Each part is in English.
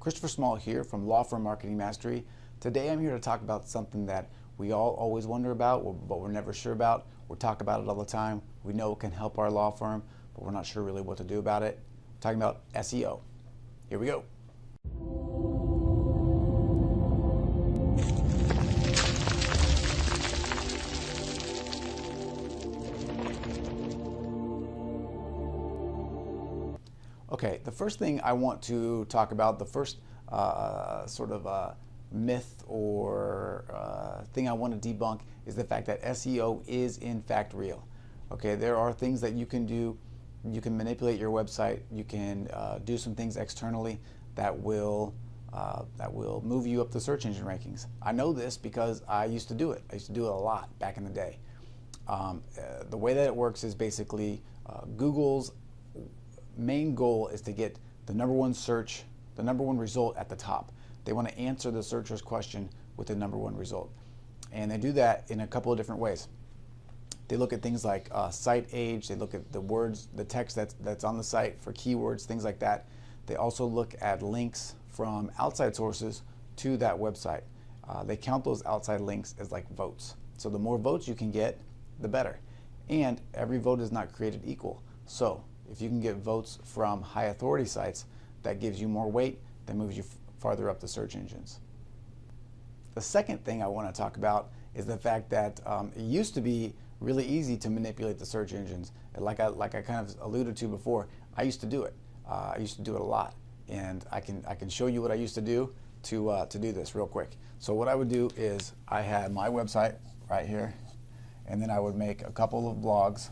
Christopher Small here from Law Firm Marketing Mastery. Today I'm here to talk about something that we all always wonder about, but we're never sure about. We talk about it all the time. We know it can help our law firm, but we're not sure really what to do about it. We're talking about SEO. Here we go. Okay, the first thing I want to talk about, the first myth or thing I want to debunk is the fact that SEO is in fact real. Okay, there are things that you can do. You can manipulate your website. You can do some things externally that will move you up the search engine rankings. I know this because I used to do it. I used to do it a lot back in the day. The way that it works is basically Google's main goal is to get the number one search, the number one result at the top. They want to answer the searcher's question with the number one result. And they do that in a couple of different ways. They look at things like site age, they look at the words, the text that's on the site for keywords, things like that. They also look at links from outside sources to that website. They count those outside links as like votes. So the more votes you can get, the better. And every vote is not created equal. So if you can get votes from high authority sites, that gives you more weight, that moves you farther up the search engines. The second thing I want to talk about is the fact that it used to be really easy to manipulate the search engines. Like I kind of alluded to before, I used to do it. I used to do it a lot, and I can show you what I used to do to do this real quick. So what I would do is I had my website right here, and then I would make a couple of blogs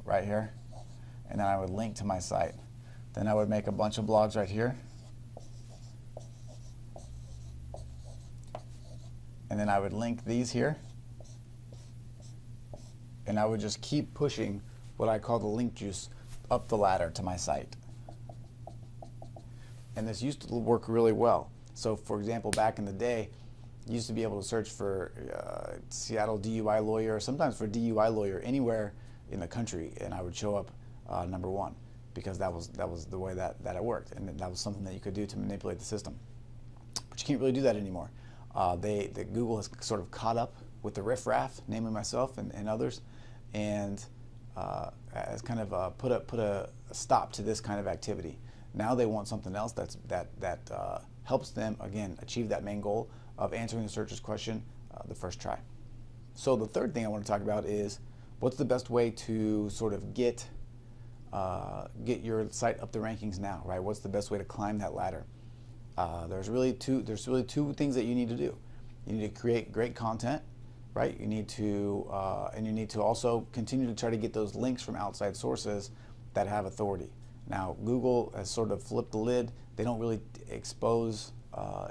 right here, and then I would link to my site. Then I would make a bunch of blogs right here, and then I would link these here, and I would just keep pushing what I call the link juice up the ladder to my site. And this used to work really well. So for example, back in the day, you used to be able to search for Seattle DUI lawyer, or sometimes for DUI lawyer anywhere in the country, and I would show up number one, because that was the way that it worked, and that was something that you could do to manipulate the system. But you can't really do that anymore. Google has sort of caught up with the riffraff, namely myself and others, and has kind of put a stop to this kind of activity. Now they want something else that helps them, again, achieve that main goal of answering the searcher's question the first try. So the third thing I want to talk about is what's the best way to sort of get your site up the rankings now, right? What's the best way to climb that ladder? There's really two things that you need to do. You need to create great content, right? You need to and you need to also continue to try to get those links from outside sources that have authority. Now, Google has sort of flipped the lid. They don't really expose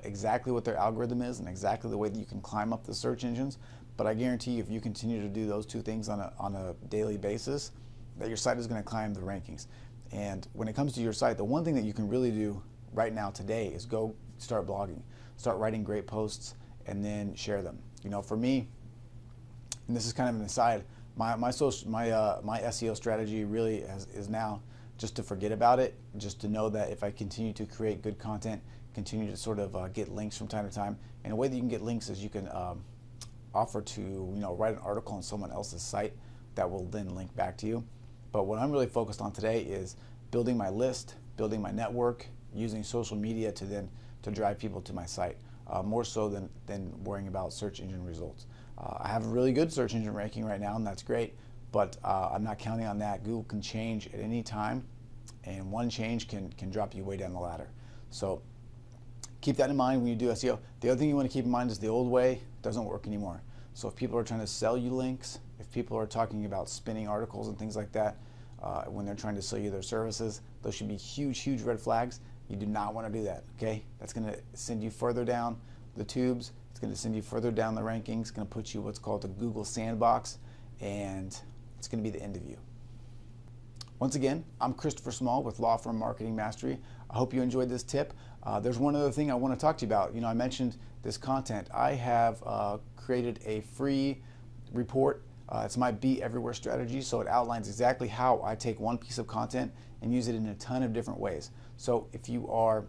exactly what their algorithm is and exactly the way that you can climb up the search engines. But I guarantee you, if you continue to do those two things on a daily basis, that your site is going to climb the rankings. And when it comes to your site, the one thing that you can really do right now today is go start blogging, start writing great posts, and then share them. You know, for me, and this is kind of an aside, my SEO strategy really is now just to forget about it, just to know that if I continue to create good content, continue to sort of get links from time to time. And a way that you can get links is you can offer to write an article on someone else's site that will then link back to you. But what I'm really focused on today is building my list, building my network, using social media to drive people to my site, more so than worrying about search engine results. I have a really good search engine ranking right now, and that's great, but I'm not counting on that. Google can change at any time, and one change can drop you way down the ladder. So keep that in mind when you do SEO. The other thing you want to keep in mind is the old way doesn't work anymore. So if people are trying to sell you links, if people are talking about spinning articles and things like that, when they're trying to sell you their services, those should be huge red flags. You do not want to do that, okay? That's going to send you further down the tubes. It's going to send you further down the rankings. It's going to put you what's called the Google sandbox, and it's going to be the end of you. Once again, I'm Christopher Small with Law Firm Marketing Mastery. I hope you enjoyed this tip. There's one other thing I want to talk to you about. I mentioned this content. I have created a free report. It's my Be Everywhere strategy, so it outlines exactly how I take one piece of content and use it in a ton of different ways. So if you are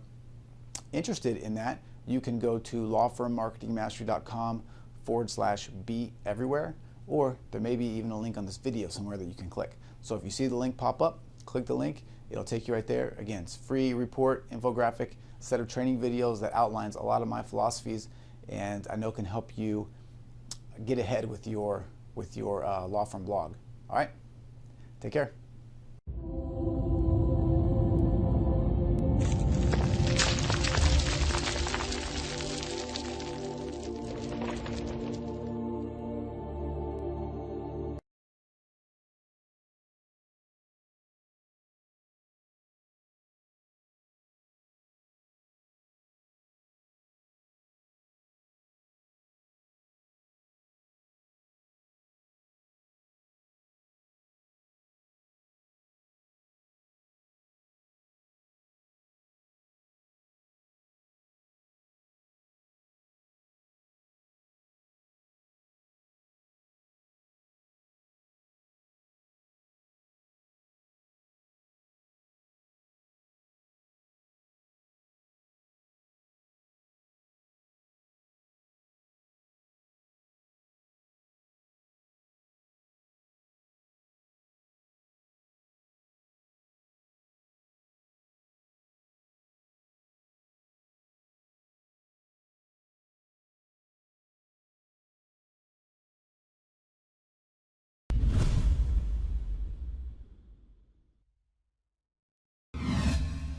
interested in that, you can go to lawfirmmarketingmastery.com/be everywhere, or there may be even a link on this video somewhere that you can click. So if you see the link pop up, click the link. It'll take you right there. Again, it's free report, infographic, set of training videos that outlines a lot of my philosophies, and I know can help you get ahead with your law firm blog. All right, take care.